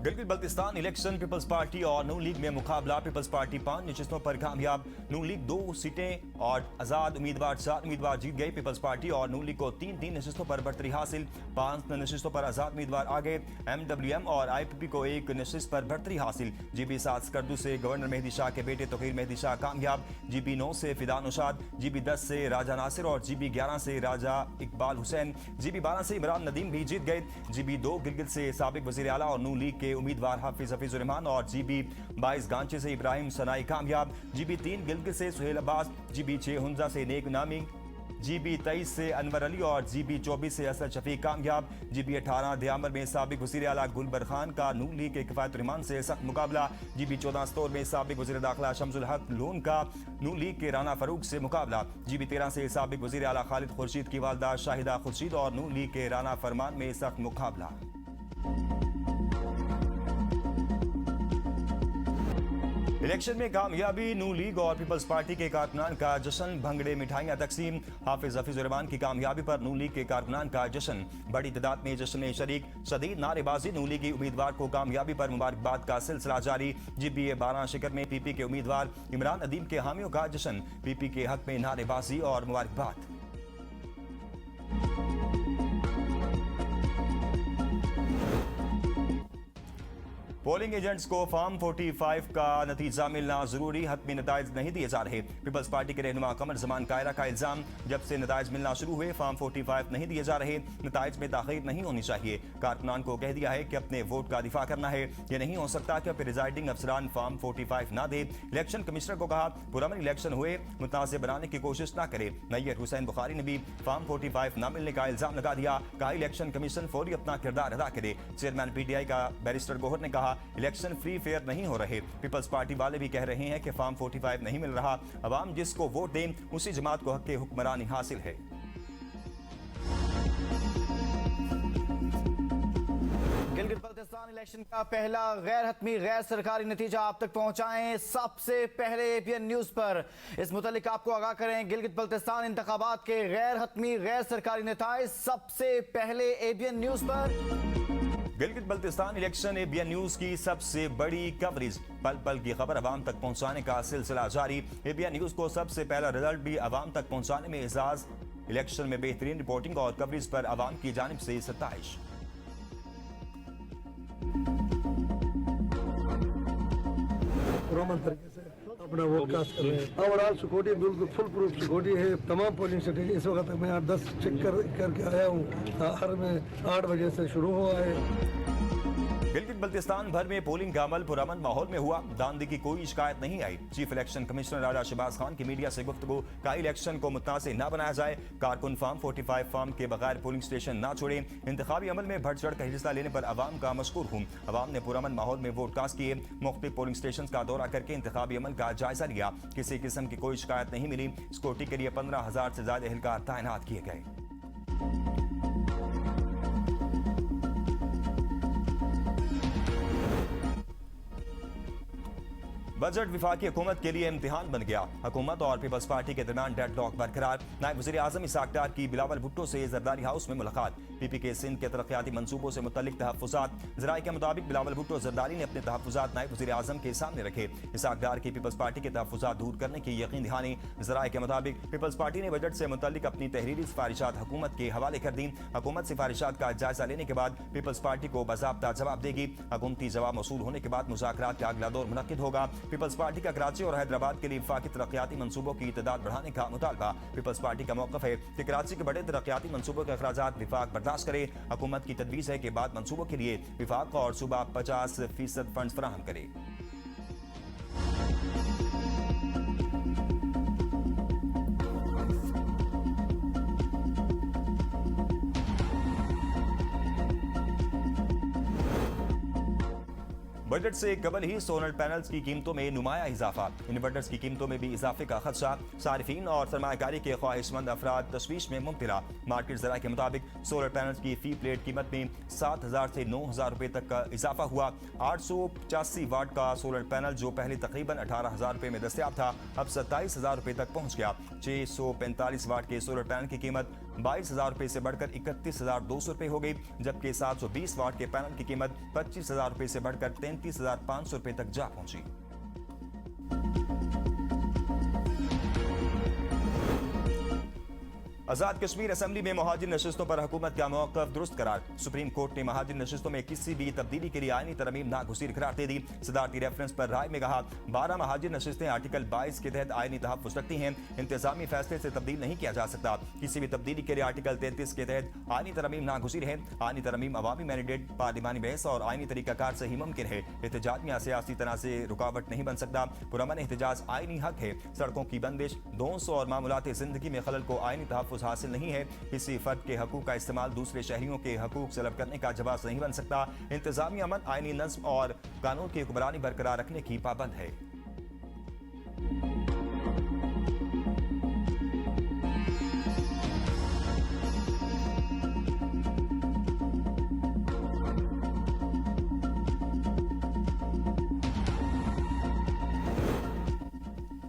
Gilgit Baltistan election People's Party और Noon league में मुकाबला। पीपल्स पार्टी 5 नशिस्तों पर कामयाब, नून लीग 2 सीटें और आजाद उम्मीदवार 4 उम्मीदवार जीत गए। पीपल्स पार्टी और नून लीग को 3-3 नशिस्तों पर बढ़तरी हासिल, 5 नशिस्तों पर आजाद उम्मीदवार आगे। MWM और IPP को 1 नशिस्त पर बढ़तरी हासिल। GB 7 स्कर्दू से गवर्नर मेहदी शाह के बेटे तोकीर मेहदी शाह कामयाब। GB 9 से फिदा नौशाद, GB 10 से राजा नासिर और GB 11 से राजा इकबाल हुसैन, GB 12 से इमरान नदीम भी जीत गए। GB 2 गिलगित से साबिक वजीर आला और नून लीग के उम्मीदवार हफीजुर रहमान और GB 22 गांची से इब्राहिम सनाई कामयाब। GB 3 गिलगित से सुहेल अब्बास, GB 6 हुंजा से नेक नामी, GB 23 से अनवर अली और GB 24 से असद शफीक कामयाब। GB 18 दियामर में साबिक वजीर आला गुलबर खान का नून लीग के किफायत रहमान से सख्त मुकाबला। GB 14 स्तोर में साबिक वजीर दाखिला शमसुल हक लून का नून लीग के राना फरूक से मुकाबला। GB 13 से साबिक वजीर आला खालिद खुर्शीद की वालदा शाहिदा खुर्शीद और नून लीग के राना फरमान में सख्त मुकाबला। इलेक्शन में कामयाबी, नून लीग और पीपल्स पार्टी के कारकुनान का जश्न, भंगड़े मिठाइयां तकसीम। हफीजुर रहमान की कामयाबी पर नून लीग के कारकुनान का जश्न, बड़ी तादाद में जश्न में शरीक। शदीद नारेबाजी, नून लीगी उम्मीदवार को कामयाबी पर मुबारकबाद का सिलसिला जारी। GB 12 शिकर में PP के उम्मीदवार इमरान नदीम के हामियों का जश्न, PP के हक में नारेबाजी और मुबारकबाद। पोलिंग एजेंट्स को फॉर्म 45 का नतीजा मिलना जरूरी, हतमी नताइज नहीं दिए जा रहे। पीपल्स पार्टी के रहनुमा कमर जमान कायरा का इल्जाम, जब से नताइज मिलना शुरू हुए फॉर्म 45 नहीं दिए जा रहे, नताइज में ताखीर नहीं होनी चाहिए। कारकुनान को कह दिया है कि अपने वोट का दिफा करना है, यह नहीं हो सकता कि प्रिजाइडिंग अफसरान फॉर्म 45 ना दे। इलेक्शन कमिश्नर को कहा पुरअमन इलेक्शन हुए, मुतनाज़ बनाने की कोशिश ना करे। नैयर हुसैन बुखारी ने भी फॉर्म 45 ना मिलने का इल्जाम लगा दिया, कहा इलेक्शन कमीशन फौरी अपना किरदार अदा करे। चेयरमैन PTI का बैरिस्टर गोहर ने कहा इलेक्शन फ्री फेयर नहीं हो रहे। पीपल्स पार्टी वाले भी कह रहे हैं कि फॉर्म 45 नहीं मिल रहा, अवाम जिसको वोट दें उसी जमात को हक हुक्मरानी हासिल है। गिलगित बल्तिस्तान इलेक्शन का पहला गैर हतमी गैर सरकारी नतीजा आप तक पहुंचाएं सबसे पहले ABN न्यूज पर। इस मुतालिक आपको आगाह करें गिलगित बल्तिस्तान इंतखाबात के गैर हतमी गैर सरकारी नताइज सबसे पहले ABN न्यूज पर। Gilgit Baltistan election ABN news की सबसे बड़ी कवरेज, पल पल की खबर अवाम तक पहुंचाने का सिलसिला जारी। ABN न्यूज को सबसे पहला रिजल्ट भी अवाम तक पहुंचाने में एजाज। इलेक्शन में बेहतरीन रिपोर्टिंग और कवरेज पर अवाम की जानिब से सताइश। तरीके से अपना वोट कास्ट कर रहे हैं। ओवरऑल सिक्योरिटी बिल्कुल फुल प्रूफ सिक्योरिटी है। तमाम पोलिंग स्टेशन इस वक्त मैं 8-10 चेक करके आया हूँ। हर में 8 बजे से शुरू हुआ है। गिलगित बल्तिस्तान भर में पोलिंग का अमल पुरअमन माहौल में हुआ, दांदगी की कोई शिकायत नहीं आई। चीफ इलेक्शन कमिश्नर राजा शहबाज खान की मीडिया से गुफ्तगू, का इलेक्शन को मुतनाज़ न बनाया जाए, कारकुन फॉर्म 45 फॉर्म के बगैर पोलिंग स्टेशन न छोड़े। इंतखाबी अमल में बढ़ चढ़ कर हिस्सा लेने पर अवाम का मशकूर हूँ। अवाम ने पुरअमन माहौल में वोट कास्ट किए, मुख्तलिफ पोलिंग स्टेशन का दौरा करके इंतखाबी अमल का जायजा लिया। किसी किस्म की कोई शिकायत नहीं मिली। सिक्योरिटी के लिए 15,000 से ज्यादा एहलकार तैनात किए गए। बजट विफाकी हुकूमत के लिए इम्तिहान बन गया। हुकूमत और पीपल्स पार्टी के दरमियान डेडलॉक बरकरार। नायब वज़ीर आज़म इसाक डार की बिलावल भुट्टो से जरदारी हाउस में मुलाकात। PP के सिंध के तरक्याती मंसूबों से मुतल्लिक तहफ़्फ़ुज़ात। ज़राए के मुताबिक बिलावल भुट्टो जरदारी ने अपने तहफ़्फ़ुज़ात नायब वज़ीर आज़म के सामने रखे। इसाक डार की पीपल्स पार्टी के तहफ़्फ़ुज़ात दूर करने की यकीन दहानी। ज़राए के मुताबिक पीपल्स पार्टी ने बजट से मुतल्लिक अपनी तहरीरी सिफारिशात हुकूमत के हवाले कर दी। हुकूमत सिफारिशात का जायजा लेने के बाद पीपल्स पार्टी को बाज़ाब्ता जवाब देगी। हुकूमती जवाब मौसूल होने के बाद मुज़ाकरात का अगला दौर मुनक्किद होगा। पीपल्स पार्टी का कराची और हैदराबाद के लिए वफाकी तरक्याती मंसूबों की तादाद बढ़ाने का मुतालबा। पीपल्स पार्टी का मौक़िफ़ है कि कराची के बड़े तरक्याती मंसूबों के अखराजात विफाक बर्दाश्त करे। हुकूमत की तजवीज़ है कि बाद मंसूबों के लिए विफाक और सूबा 50% फंड फराहम करे। बजट से कबल ही सोलर पैनल्स की कीमतों में नुमाया इजाफा। इन्वर्टर्स की कीमतों में भी इजाफे का खदशा। सारिफीन और सरमायाकारी के ख्वाहिशमंद अफराद तशवीश में मुब्तला। मार्केट ज़रा के मुताबिक सोलर पैनल्स की फी प्लेट कीमत में 7,000 से 9,000 रुपये तक का इजाफा हुआ। 885 वाट का सोलर पैनल जो पहले तकरीबन 18,000 रुपये में दस्तयाब था, अब 27,000 रुपये तक पहुँच गया। 645 वाट के सोलर पैनल की कीमत 22,000 रुपए से बढ़कर 31,200 रुपए हो गई, जबकि 720 वाट के पैनल की कीमत 25,000 रुपए से बढ़कर 33,500 रुपए तक जा पहुंची। आजाद कश्मीर असेंबली में महाजिर नशिस्तों पर हुकूमत का मौक़िफ़ दुरुस्त करार। सुप्रीम कोर्ट ने महाजिर नशिस्तों में किसी भी तब्दीली के लिए आईनी तरमीम नागुज़ीर करार दे दी। सदारती रेफरेंस पर राय में कहा 12 महाजिर नशिस्तें आर्टिकल 22 के तहत आईनी तहफ़्फ़ुज़ रखती हैं, इंतजामी फैसले से तब्दील नहीं किया जा सकता। किसी भी तब्दीली के लिए आर्टिकल 33 के तहत आईनी तरमीम नागुज़ीर है। आईनी तरमीम अवामी मैंडेट, पार्लिमानी बहस और आईनी तरीक़ाकार से ही मुमकिन है। एहतजाज या सियासी तना से रुकावट नहीं बन सकता। पुरअमन एहतजाज आईनी हक है। सड़कों की बंदिश, दोस्त और मामूलाती ज़िंदगी में खलल को आईनी तहफ़्फ़ुज़ हासिल नहीं है। किसी फर्द के हकूक का इस्तेमाल दूसरे शहरियों के हकूक सलब करने का जवाब नहीं बन सकता। इंतजामी अमन, आईनी नज़्म और कानून की हुक्मरानी बरकरार रखने की पाबंद है।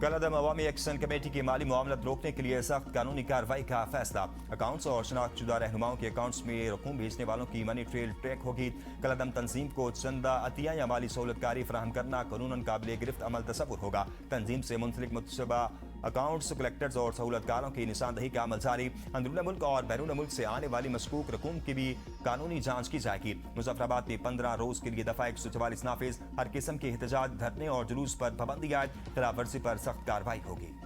कलअदम अवामी एक्शन कमेटी की माली मामलत रोकने के लिए सख्त कानूनी कार्रवाई का फैसला। अकाउंट्स और शनाख्तशुदा रहनुमाओं के अकाउंट्स में रकूम भेजने वालों की मनी ट्रेल ट्रैक होगी। कलअदम तंजीम को चंदा, अतिया या माली सहूलतकारी फराहम करना कानूनन काबिल गिरफ्त अमल तसव्वुर होगा। तंजीम से मुंसलिक मुतशबा अकाउंट्स, कलेक्टर्स और सहूलतकारों की निशानदही का अमल जारी। अंदरून मुल्क और बैरून मुल्क से आने वाली मशकूक रकूम की भी कानूनी जांच की जाएगी। मुजफ्फराबाद में 15 रोज के लिए दफा 144 नाफिज। हर किस्म के एहतजाज, धरने और जुलूस पर पाबंदी आयद। खिलाफ वर्जी पर सख्त कार्रवाई होगी।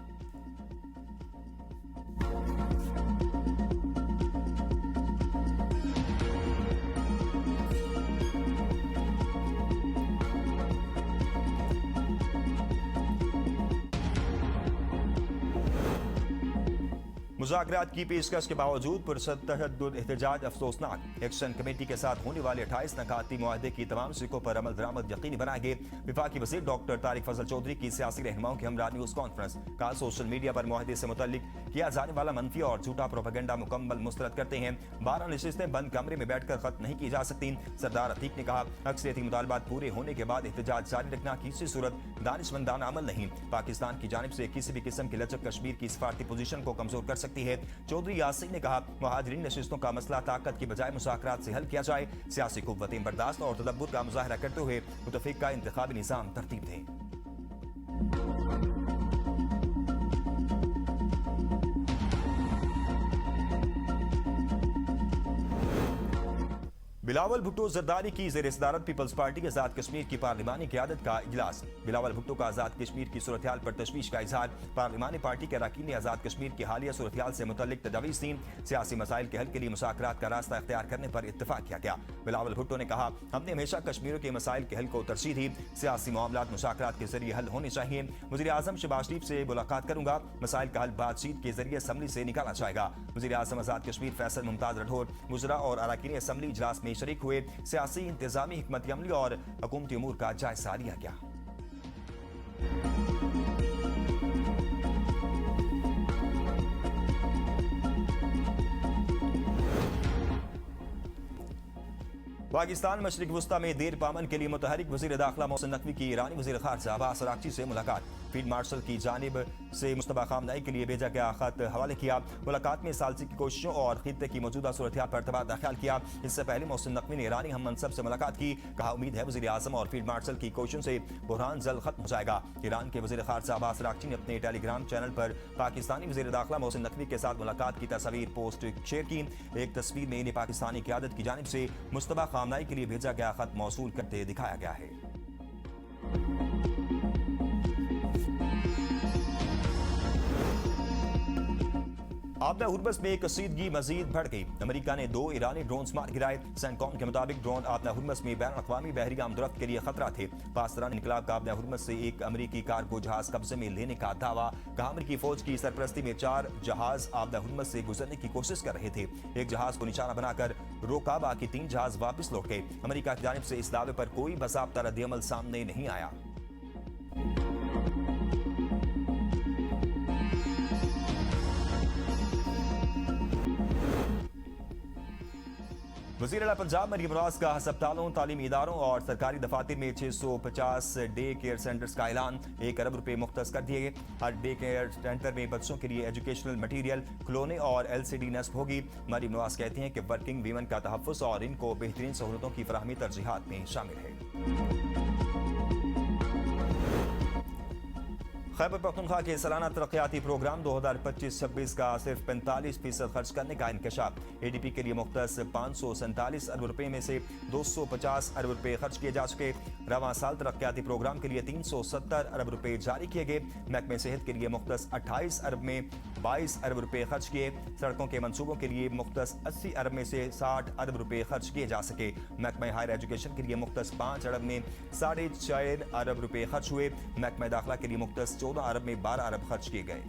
मुज़ाकरात की पेशकश के बावजूद पुरतशद्दुद एहतजाज अफसोसनाक। एक्शन कमेटी के साथ होने वाले 28 नकाती मुआहदे की तमाम सिकों पर अमल दरामद यकीनी बनाएंगे। विफाकी वज़ीर डॉक्टर तारिक फजल चौधरी की सियासी रहनुमाओं की हमरा न्यूज़ कॉन्फ्रेंस। कहा सोशल मीडिया पर मुआहदे से मुतल्लिक किया जाने वाला मनफी और झूठा प्रोपेगेंडा मुकम्मल मुस्तरद करते हैं। 12 नशिस्तें बंद कमरे में बैठकर खत्म नहीं की जा सकती। सरदार अतीक ने कहा अक्सरियती मुतालबात पूरे होने के बाद एहतजाज जारी रखना किसी सूरत दानिशमंदाना अमल नहीं। पाकिस्तान की जानिब से किसी भी किस्म की लचक कश्मीर की सफारती पोजीशन को कमजोर कर सकती है। चौधरी यासिन ने कहा मुहाजिरीन नशिस्तों का मसला ताकत की बजाय मुज़ाकरात से हल किया जाए। सियासी कुव्वतें बर्दाश्त और तदब्बुर का मुजाहरा करते हुए मुतफिका इंतखाबी निज़ाम तरतीब दें। बिलावल भुट्टो जरदारी की ज़ेर सदारत पीपल्स पार्टी आज़ाद कश्मीर की पार्लिमानी क़यादत का इजलास। बिलावल भुट्टो का आज़ाद कश्मीर की सूरत हाल पर तशवीश का इजहार। पार्लिमानी पार्टी के अरकान ने आज़ाद कश्मीर की हालिया सूरत हाल से मुतल्लिक तजावीज़ दी। सियासी मसाइल के हल के लिए मुज़ाकरात का रास्ता इख्तियार करने पर इत्तफाक किया गया। बिलावल भुट्टो ने कहा हमने हमेशा कश्मीरियों के मसाइल के हल को तरजीह दी। सियासी मामलात मुज़ाकरात के जरिए हल होने चाहिए। वज़ीर आज़म शहबाज शरीफ से मुलाकात करूंगा। मसाइल का हल बातचीत के जरिए असम्बली से निकाला जाएगा। वज़ीर आज़म आज़ाद कश्मीर फैसल मुमताज़ राठौर वज़रा और अरकान असम्बली इजलास में शरीक हुए। सियासी इंतजामी हिकमत अमली और हुकूमती उमूर का जायजा लिया गया। पाकिस्तान मशरिक वस्ता में देर पामन के लिए मुतहरिक वज़ीर दाखिला मोहसिन नकवी की ईरानी वज़ीर ख़ारजा अब्बास अराग़ची से मुलाकात। फील्ड मार्शल की जानिब से मुस्तफा खामनई के लिए भेजा गया खत हवाले किया। मुलाकात में सालसी की कोशिशों और खित्ते की मौजूदा सूरत पर तबादला ख्याल किया। इससे पहले मोहसिन नकवी ने ईरानी हम मनसब से मुलाकात की। कहा उम्मीद है वज़ीर आज़म और फील्ड मार्शल की कोशिशों से बुरहान जल्द खत्म हो जाएगा। ईरान के वज़ीर ख़ारजा अब्बास अराग़ची ने अपने टेलीग्राम चैनल पर पाकिस्तानी वज़ीर दाखिला मोहसिन नकवी के साथ मुलाकात की तस्वीर पोस्ट शेयर की। एक तस्वीर में इन्हें पाकिस्तानी क़यादत की जानिब से मुस्तफा खामनई के लिए भेजा गया खत मौसूल करते दिखाया गया है। आबना हुर्मस में कसीदगी मजीद बढ़ गई। अमेरिका ने 2 ईरानी ड्रोन्स मार गिराए। सेंटकॉम के मुताबिक ड्रोन आबना हुर्मस में बैन अक़वामी बहरी आमदरफ्त के लिए खतरा थे। पाकिस्तान इनकलाब का आबना हुर्मस से एक अमेरिकी कार्गो जहाज कब्जे में लेने का दावा। कहा अमेरिकी फौज की सरपरस्ती में 4 जहाज आबना हुर्मस से गुजरने की कोशिश कर रहे थे। एक जहाज को निशाना बनाकर रोका, बाकी 3 जहाज वापस लौट गए। अमेरिका की जानिब से इस दावे पर कोई बाज़ाब्ता रद्द-ए-अमल सामने नहीं आया। वज़ीर आला पंजाब मरीम नवाज का अस्पतालों, तालीमी इदारों और सरकारी दफातर में 650 डे केयर सेंटर्स का ऐलान। 1 अरब रुपए मुख्तस कर दिए गए। हर डे केयर सेंटर में बच्चों के लिए एजुकेशनल मटीरियल, खिलौने और LCD नस्ब होगी। मरीम नवाज कहती हैं कि वर्किंग वीमन का तहफ़्फ़ुज़ और इनको बेहतरीन सहूलतों की फराहमी तरजीहात में शामिल है। खैबर पख्तूनख्वा के सालाना तरक्याती प्रोग्राम 2025-26 का सिर्फ 45% खर्च करने का इंकशाफ। ADP के लिए मुख्तस 547 अरब रुपए में से 250 अरब रुपए खर्च किए जा चुके। रवां साल तरक्याती प्रोग्राम के लिए 370 अरब रुपए जारी किए गए। महकमे सेहत के लिए मुख्तस 28 अरब में 22 अरब रुपए खर्च किए। सड़कों के मनसूबों के लिए मुख्तस 80 अरब में से 60 अरब रुपए खर्च किए जा सके। महकमे हायर एजुकेशन के लिए मुख्तस 5 अरब में 4.5 अरब रुपए खर्च हुए। महकमे दाखिला के लिए मुख्तस 14 अरब में 12 अरब खर्च किए गए।